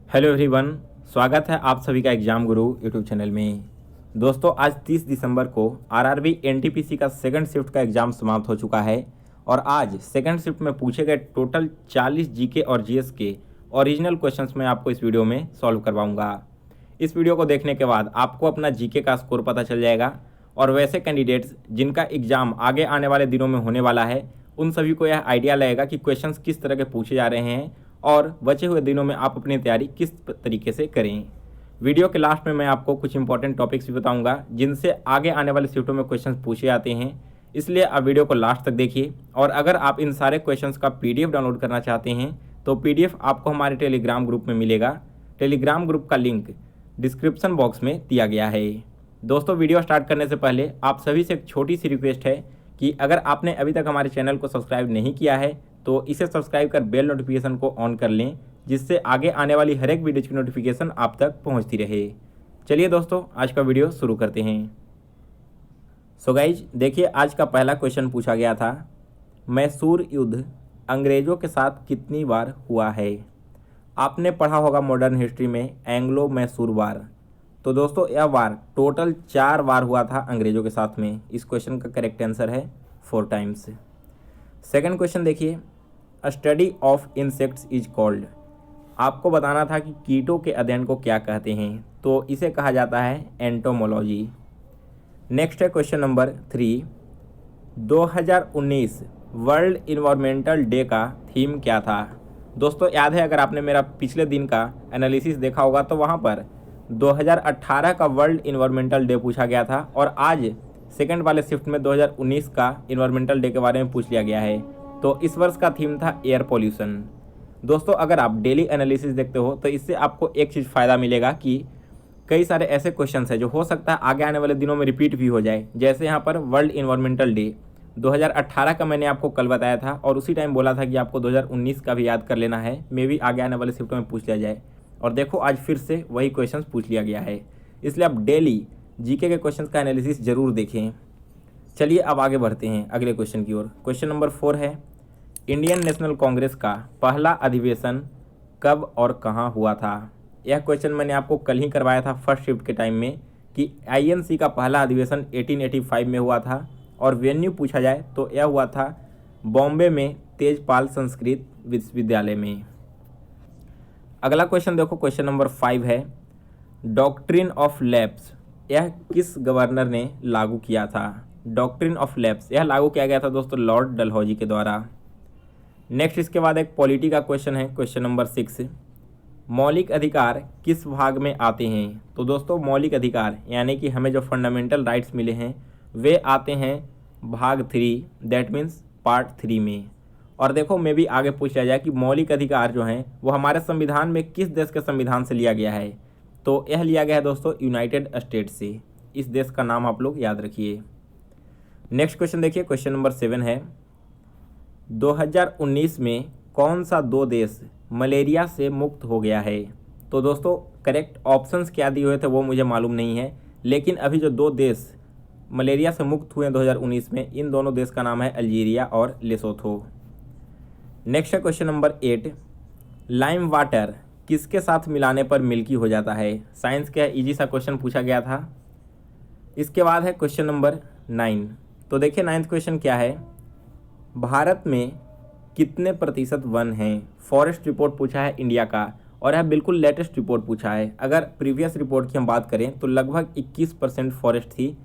Hello everyone, स्वागत है आप सभी का एग्जाम गुरु यूट्यूब चैनल में। दोस्तों आज 30 दिसंबर को आरआरबी एनटीपीसी का सेकंड शिफ्ट का एग्ज़ाम समाप्त हो चुका है और आज सेकंड शिफ्ट में पूछे गए टोटल 40 जीके और जीएस के ओरिजिनल क्वेश्चंस मैं आपको इस वीडियो में सॉल्व करवाऊंगा। इस वीडियो को देखने के बाद आपको अपना जीके का स्कोर पता चल जाएगा और वैसे कैंडिडेट्स जिनका एग्ज़ाम आगे आने वाले दिनों में होने वाला है उन सभी को यह आइडिया लगेगा कि क्वेश्चंस किस तरह के पूछे जा रहे हैं और बचे हुए दिनों में आप अपनी तैयारी किस तरीके से करें। वीडियो के लास्ट में मैं आपको कुछ इंपॉर्टेंट टॉपिक्स भी बताऊंगा जिनसे आगे आने वाले शिफ्टों में क्वेश्चंस पूछे जाते हैं, इसलिए आप वीडियो को लास्ट तक देखिए। और अगर आप इन सारे क्वेश्चंस का पीडीएफ डाउनलोड करना चाहते हैं तो पीडीएफ आपको हमारे टेलीग्राम ग्रुप में मिलेगा। टेलीग्राम ग्रुप का लिंक डिस्क्रिप्शन बॉक्स में दिया गया है। दोस्तों वीडियो स्टार्ट करने से पहले आप सभी से एक छोटी सी रिक्वेस्ट है कि अगर आपने अभी तक हमारे चैनल को सब्सक्राइब नहीं किया है तो इसे सब्सक्राइब कर बेल नोटिफिकेशन को ऑन कर लें, जिससे आगे आने वाली हर एक वीडियो की नोटिफिकेशन आप तक पहुंचती रहे। चलिए दोस्तों आज का वीडियो शुरू करते हैं। सो गाइज देखिए, आज का पहला क्वेश्चन पूछा गया था, मैसूर युद्ध अंग्रेज़ों के साथ कितनी बार हुआ है। आपने पढ़ा होगा मॉडर्न हिस्ट्री में एंग्लो मैसूर वार। तो दोस्तों यह वार टोटल 4 बार हुआ था अंग्रेज़ों के साथ में। इस क्वेश्चन का करेक्ट आंसर है 4 टाइम्स। सेकंड क्वेश्चन देखिए, study of insects is called. आपको बताना था कि कीटों के अध्ययन को क्या कहते हैं, तो इसे कहा जाता है एंटोमोलॉजी। नेक्स्ट है question number 3, 2019 world environmental day का थीम क्या था। दोस्तों याद है, अगर आपने मेरा पिछले दिन का एनालिसिस देखा होगा तो वहाँ पर 2018 का वर्ल्ड इन्वायरमेंटल डे पूछा गया था और आज सेकंड वाले शिफ्ट में 2019 का इन्वायरमेंटल डे के बारे में पूछ लिया गया है। तो इस वर्ष का थीम था एयर पॉल्यूशन। दोस्तों अगर आप डेली एनालिसिस देखते हो तो इससे आपको एक चीज़ फ़ायदा मिलेगा कि कई सारे ऐसे क्वेश्चंस हैं जो हो सकता है आगे आने वाले दिनों में रिपीट भी हो जाए। जैसे यहाँ पर वर्ल्ड इन्वायरमेंटल डे 2018 का मैंने आपको कल बताया था और उसी टाइम बोला था कि आपको 2019 का भी याद कर लेना है, मे भी आगे आने वाले शिफ्टों में पूछ लिया जाए। और देखो आज फिर से वही क्वेश्चंस पूछ लिया गया है, इसलिए आप डेली जीके के क्वेश्चंस का एनालिसिस जरूर देखें। चलिए अब आगे बढ़ते हैं अगले क्वेश्चन की ओर। क्वेश्चन नंबर 4 है, इंडियन नेशनल कांग्रेस का पहला अधिवेशन कब और कहां हुआ था। यह क्वेश्चन मैंने आपको कल ही करवाया था फर्स्ट शिफ्ट के टाइम में कि आईएनसी का पहला अधिवेशन 1885 में हुआ था और वेन्यू पूछा जाए तो यह हुआ था बॉम्बे में तेजपाल संस्कृत विश्वविद्यालय में। अगला क्वेश्चन देखो, क्वेश्चन नंबर 5 है, डॉक्ट्रिन ऑफ लैप्स यह किस गवर्नर ने लागू किया था। डॉक्ट्रिन ऑफ लैप्स यह लागू किया गया था दोस्तों लॉर्ड डलहौजी के द्वारा। नेक्स्ट इसके बाद एक पॉलिटी का क्वेश्चन है, क्वेश्चन नंबर 6, मौलिक अधिकार किस भाग में आते हैं। तो दोस्तों मौलिक अधिकार यानी कि हमें जो फंडामेंटल राइट्स मिले हैं वे आते हैं भाग 3, दैट मीन्स पार्ट 3 में। और देखो मैं भी आगे पूछ लिया जाए कि मौलिक अधिकार जो हैं वो हमारे संविधान में किस देश के संविधान से लिया गया है, तो यह लिया गया है दोस्तों यूनाइटेड स्टेट्स से। इस देश का नाम आप लोग याद रखिए। नेक्स्ट क्वेश्चन देखिए, क्वेश्चन नंबर 7 है, 2019 में कौन सा 2 देश मलेरिया से मुक्त हो गया है। तो दोस्तों करेक्ट ऑप्शंस क्या दिए हुए थे वो मुझे मालूम नहीं है, लेकिन अभी जो 2 देश मलेरिया से मुक्त हुए 2019 में, इन दोनों देश का नाम है अल्जीरिया और लेसोथो। नेक्स्ट है क्वेश्चन नंबर 8, लाइम वाटर किसके साथ मिलाने पर मिल्की हो जाता है। साइंस का इजी सा क्वेश्चन पूछा गया था। इसके बाद है क्वेश्चन नंबर 9। तो देखिए 9th क्वेश्चन क्या है, भारत में कितने प्रतिशत वन हैं। फॉरेस्ट रिपोर्ट पूछा है इंडिया का और यह बिल्कुल लेटेस्ट रिपोर्ट पूछा है। अगर प्रीवियस रिपोर्ट की हम बात करें तो लगभग 21% फॉरेस्ट थी,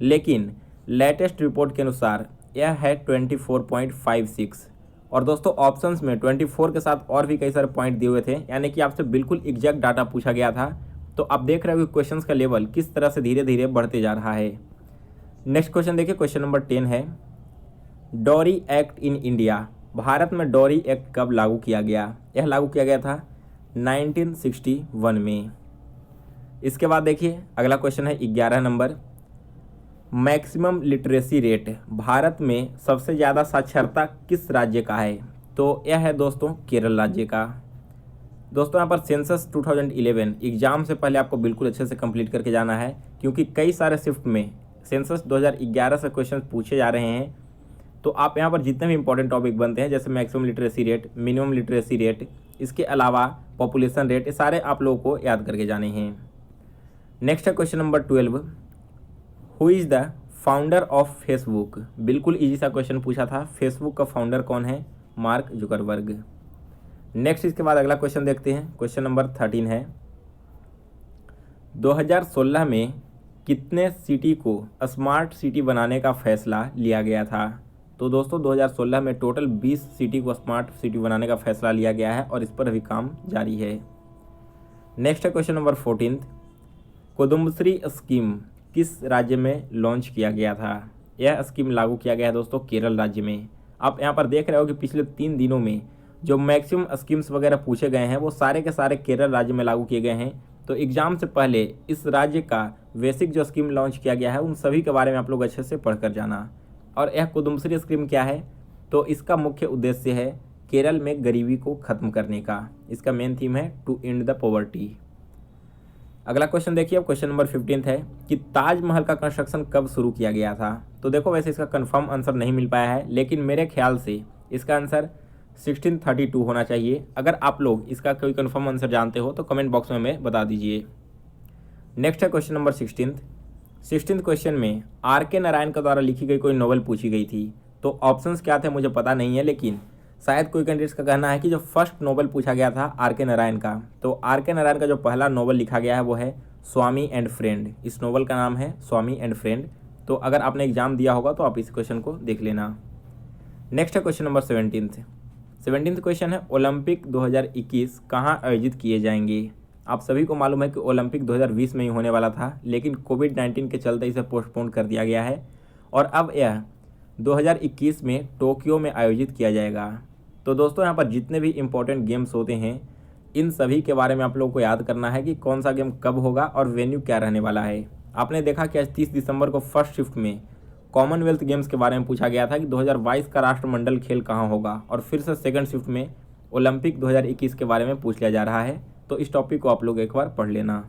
लेकिन लेटेस्ट रिपोर्ट के अनुसार यह है 24.56। और दोस्तों ऑप्शंस में 24 के साथ और भी कई सारे पॉइंट दिए हुए थे, यानी कि आपसे बिल्कुल एग्जैक्ट डाटा पूछा गया था। तो आप देख रहे हो कि क्वेश्चंस का लेवल किस तरह से धीरे धीरे बढ़ते जा रहा है। नेक्स्ट क्वेश्चन देखिए, क्वेश्चन नंबर 10 है, dowry act in India. Bharat में डॉरी एक्ट कब लागू किया गया। यह लागू किया गया था 1961 में। इसके बाद देखिए अगला क्वेश्चन है 11 number, maximum literacy rate Bharat में सबसे ज़्यादा साक्षरता किस राज्य का है। तो यह है दोस्तों केरल राज्य का। दोस्तों यहाँ पर सेंसस 2011 एग्ज़ाम से पहले आपको बिल्कुल अच्छे से कंप्लीट करके जाना है, क्योंकि कई सारे शिफ्ट में सेंसस 2011 से क्वेश्चन पूछे जा रहे हैं। तो आप यहाँ पर जितने भी इंपॉर्टेंट टॉपिक बनते हैं जैसे maximum literacy rate, minimum literacy rate, इसके अलावा पॉपुलेशन रेट, ये सारे आप लोगों को याद करके जाने हैं। नेक्स्ट है question number 12, who is the founder of Facebook. बिल्कुल ईजी सा क्वेश्चन पूछा था, फेसबुक का फाउंडर कौन है? Mark Zuckerberg. नेक्स्ट इसके बाद अगला क्वेश्चन देखते हैं, क्वेश्चन नंबर 13 है, 2016 में कितने सिटी को स्मार्ट सिटी बनाने का फैसला लिया गया था? तो दोस्तों 2016 में टोटल 20 सिटी को स्मार्ट सिटी बनाने का फैसला लिया गया है और इस पर अभी काम जारी है। नेक्स्ट है क्वेश्चन नंबर 14, कुदुम्बश्री स्कीम किस राज्य में लॉन्च किया गया था? यह स्कीम लागू किया गया है दोस्तों केरल राज्य में। आप यहाँ पर देख रहे हो कि पिछले 3 दिनों में जो मैक्सिमम स्कीम्स वगैरह पूछे गए हैं वो सारे के सारे केरल राज्य में लागू किए गए हैं। तो एग्जाम से पहले इस राज्य का बेसिक जो स्कीम लॉन्च किया गया है उन सभी के बारे में आप लोग अच्छे से पढ़कर जाना। और यह कुदुम्बश्री स्कीम क्या है? तो इसका मुख्य उद्देश्य है केरल में गरीबी को खत्म करने का। इसका मेन थीम है टू एंड द पॉवर्टी। अगला क्वेश्चन देखिए, अब क्वेश्चन नंबर 15 है कि ताजमहल का कंस्ट्रक्शन कब शुरू किया गया था? तो देखो वैसे इसका कंफर्म आंसर नहीं मिल पाया है, लेकिन मेरे ख्याल से इसका आंसर 1632 होना चाहिए। अगर आप लोग इसका कोई कंफर्म आंसर जानते हो तो कमेंट बॉक्स में हमें बता दीजिए। नेक्स्ट है क्वेश्चन नंबर 16th क्वेश्चन में R.K. नारायण के द्वारा लिखी गई कोई नॉवल पूछी गई थी। तो ऑप्शंस क्या थे मुझे पता नहीं है, लेकिन शायद कोई कैंडिडेट्स का कहना है कि जो फर्स्ट नोवेल पूछा गया था R.K. नारायण का, तो R.K. नारायण का जो पहला नोवेल लिखा गया है वो है स्वामी एंड फ्रेंड। इस नोवेल का नाम है स्वामी एंड फ्रेंड। तो अगर आपने एग्जाम दिया होगा तो आप इस क्वेश्चन को देख लेना। नेक्स्ट है क्वेश्चन नंबर 17th क्वेश्चन है, ओलंपिक 2021 कहाँ आयोजित किए जाएंगे? आप सभी को मालूम है कि ओलंपिक 2020 में ही होने वाला था, लेकिन कोविड-19 के चलते इसे पोस्टपोन कर दिया गया है और अब यह 2021 में टोक्यो में आयोजित किया जाएगा। तो दोस्तों यहाँ पर जितने भी इम्पोर्टेंट गेम्स होते हैं इन सभी के बारे में आप लोगों को याद करना है कि कौन सा गेम कब होगा और वेन्यू क्या रहने वाला है। आपने देखा कि आज 30 दिसंबर को फर्स्ट शिफ्ट में कॉमनवेल्थ गेम्स के बारे में पूछा गया था कि 2022 का राष्ट्रमंडल खेल कहाँ होगा, और फिर से सेकंड शिफ्ट में ओलंपिक 2021 के बारे में पूछ लिया जा रहा है। तो इस टॉपिक को आप लोग एक बार पढ़ लेना।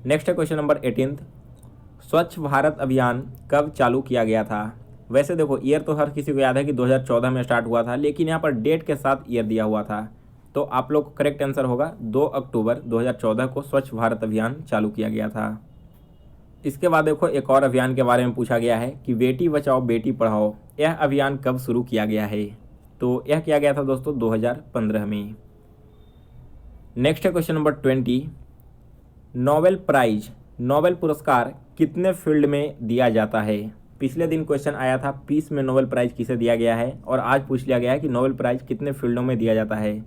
नेक्स्ट है क्वेश्चन नंबर 18, स्वच्छ भारत अभियान कब चालू किया गया था? वैसे देखो ईयर तो हर किसी को याद है कि 2014 में स्टार्ट हुआ था, लेकिन यहाँ पर डेट के साथ ईयर दिया हुआ था। तो आप लोग को करेक्ट आंसर होगा 2 अक्टूबर 2014 को स्वच्छ भारत अभियान चालू किया गया था। इसके बाद देखो एक और अभियान के बारे में पूछा गया है कि बेटी बचाओ बेटी पढ़ाओ, यह अभियान कब शुरू किया गया है? तो यह किया गया था दोस्तों 2015 में। नेक्स्ट है क्वेश्चन नंबर 20, नोबेल पुरस्कार कितने फील्ड में दिया जाता है? पिछले दिन क्वेश्चन आया था पीस में नोबेल प्राइज किसे दिया गया है, और आज पूछ लिया गया है कि नोबेल प्राइज कितने फील्डों में दिया जाता है।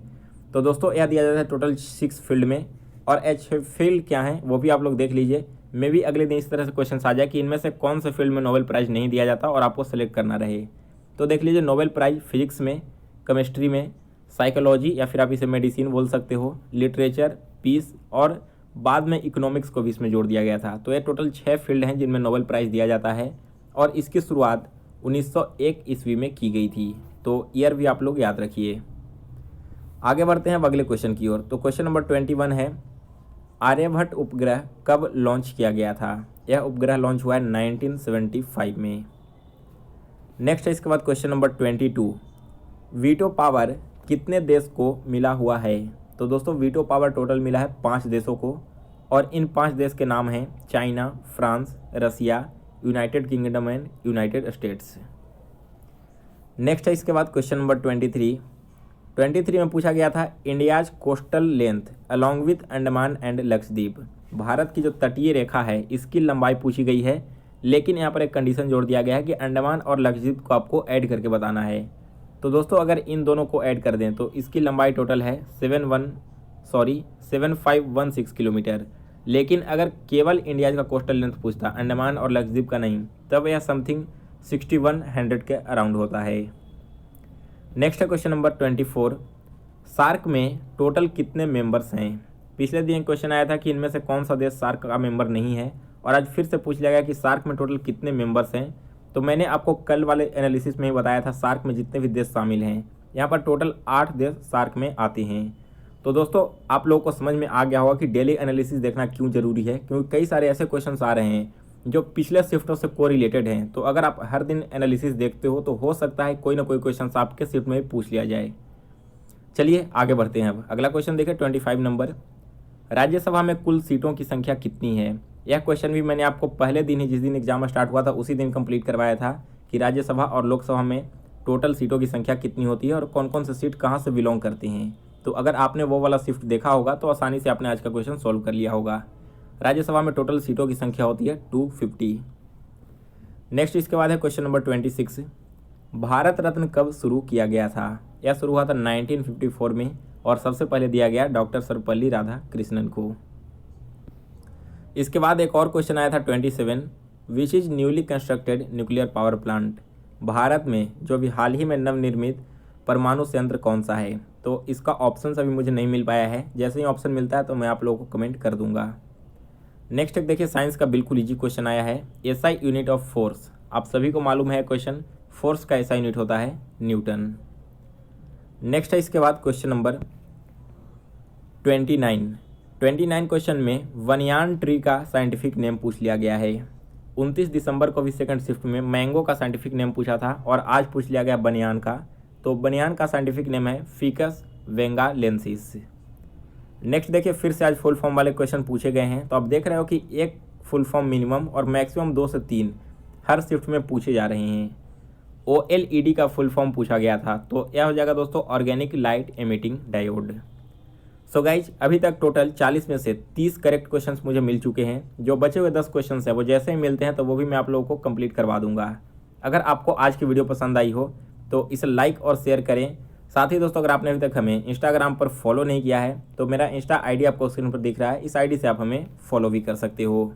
तो दोस्तों यह दिया जाता है टोटल 6 फील्ड में, और एच फील्ड क्या है वो भी आप लोग देख लीजिए। मे भी अगले दिन इस तरह से क्वेश्चन आ जाए कि इनमें से कौन से फील्ड में नोबेल प्राइज नहीं दिया जाता और आपको सेलेक्ट करना रहे। तो देख लीजिए नोबेल प्राइज फिजिक्स में, केमिस्ट्री में, साइकोलॉजी या फिर आप इसे मेडिसिन बोल सकते हो, लिटरेचर, पीस, और बाद में इकोनॉमिक्स को भी इसमें जोड़ दिया गया था। तो ये टोटल 6 फील्ड हैं जिनमें नोबेल प्राइज़ दिया जाता है, और इसकी शुरुआत 1901 ईस्वी में की गई थी। तो ईयर भी आप लोग याद रखिए। आगे बढ़ते हैं अब अगले क्वेश्चन की ओर। तो क्वेश्चन नंबर 21 है, आर्यभट्ट उपग्रह कब लॉन्च किया गया था? यह उपग्रह लॉन्च हुआ है 1975 में। नेक्स्ट है इसके बाद क्वेश्चन नंबर 22, वीटो पावर कितने देश को मिला हुआ है? तो दोस्तों वीटो पावर टोटल मिला है 5 देशों को, और इन 5 देश के नाम हैं China, France, Russia, United Kingdom and United States. Next है इसके बाद क्वेश्चन नंबर 23 में पूछा गया था, India's coastal length along with Andaman and Lakshadweep. Bharat की जो तटीय रेखा है इसकी लंबाई पूछी गई है, लेकिन यहाँ पर एक कंडीशन जोड़ दिया गया है कि अंडमान और लक्षद्वीप को आपको ऐड करके बताना है। तो दोस्तों अगर इन दोनों को ऐड कर दें तो इसकी लंबाई टोटल है 7516 किलोमीटर। लेकिन अगर केवल इंडिया का कोस्टल लेंथ पूछता, अंडमान और लक्षद्वीप का नहीं, तब यह समथिंग 6100 के अराउंड होता है। नेक्स्ट है क्वेश्चन नंबर 24, सार्क में टोटल कितने मेंबर्स हैं? पिछले दिन क्वेश्चन आया था कि इनमें से कौन सा देश सार्क का मेंबर नहीं है, और आज फिर से पूछ लिया गया कि सार्क में टोटल कितने मेंबर्स हैं। तो मैंने आपको कल वाले एनालिसिस में ही बताया था सार्क में जितने भी देश शामिल हैं, यहाँ पर टोटल 8 देश सार्क में आते हैं। तो दोस्तों आप लोगों को समझ में आ गया होगा कि डेली एनालिसिस देखना क्यों ज़रूरी है, क्योंकि कई सारे ऐसे क्वेश्चंस आ रहे हैं जो पिछले शिफ्टों से कोरिलेटेड हैं। तो अगर आप हर दिन एनालिसिस देखते हो तो हो सकता है कोई ना कोई क्वेश्चन आपके शिफ्ट में भी पूछ लिया जाए। चलिए आगे बढ़ते हैं। अब अगला क्वेश्चन देखिए 25 नंबर, राज्यसभा में कुल सीटों की संख्या कितनी है। यह क्वेश्चन भी मैंने आपको पहले दिन ही, जिस दिन एग्जाम स्टार्ट हुआ था उसी दिन कंप्लीट करवाया था कि राज्यसभा और लोकसभा में टोटल सीटों की संख्या कितनी होती है और कौन कौन से सीट कहाँ से बिलोंग करती हैं। तो अगर आपने वो वाला शिफ्ट देखा होगा तो आसानी से आपने आज का क्वेश्चन सॉल्व कर लिया होगा। राज्यसभा में टोटल सीटों की संख्या होती है 250। नेक्स्ट इसके बाद है क्वेश्चन नंबर 26, भारत रत्न कब शुरू किया गया था। यह शुरू हुआ था 1954 में और सबसे पहले दिया गया डॉक्टर सर्वपल्ली राधाकृष्णन को। इसके बाद एक और क्वेश्चन आया था 27, which is newly constructed nuclear power plant. Bharat में जो भी हाल ही में नवनिर्मित परमाणु संयंत्र कौन सा है। तो इसका ऑप्शन अभी मुझे नहीं मिल पाया है, जैसे ही ऑप्शन मिलता है तो मैं आप लोगों को कमेंट कर दूंगा। नेक्स्ट एक देखिए साइंस का बिल्कुल इजी क्वेश्चन आया है, एसआई यूनिट ऑफ फोर्स। आप सभी को मालूम है क्वेश्चन, फोर्स का एसआई यूनिट होता है न्यूटन। नेक्स्ट है इसके बाद क्वेश्चन नंबर 29 क्वेश्चन में वनयान ट्री का साइंटिफिक नेम पूछ लिया गया है। 29 दिसंबर को भी सेकंड शिफ्ट में मैंगो का साइंटिफिक नेम पूछा था और आज पूछ लिया गया बनियान का। तो बनियान का साइंटिफिक नेम है फिकस वेंगालेंसिस। नेक्स्ट देखिए फिर से आज फुल फॉर्म वाले क्वेश्चन पूछे गए हैं। तो आप देख रहे हो कि एक फुल फॉर्म मिनिमम और मैक्सिमम 2 से 3 हर शिफ्ट में पूछे जा रहे हैं। OLED का फुल फॉर्म पूछा गया था, तो यह हो जाएगा दोस्तों organic light emitting diode. So guys अभी तक टोटल 40 में से 30 करेक्ट क्वेश्चंस मुझे मिल चुके हैं। जो बचे हुए 10 क्वेश्चंस हैं वो जैसे ही मिलते हैं तो वो भी मैं आप लोगों को कंप्लीट करवा दूंगा। अगर आपको आज की वीडियो पसंद आई हो तो इसे लाइक और शेयर करें। साथ ही दोस्तों अगर आपने अभी तक हमें इंस्टाग्राम पर फॉलो नहीं किया है तो मेरा इंस्टा ID आपको स्क्रीन पर दिख रहा है, इस ID से आप हमें फॉलो भी कर सकते हो।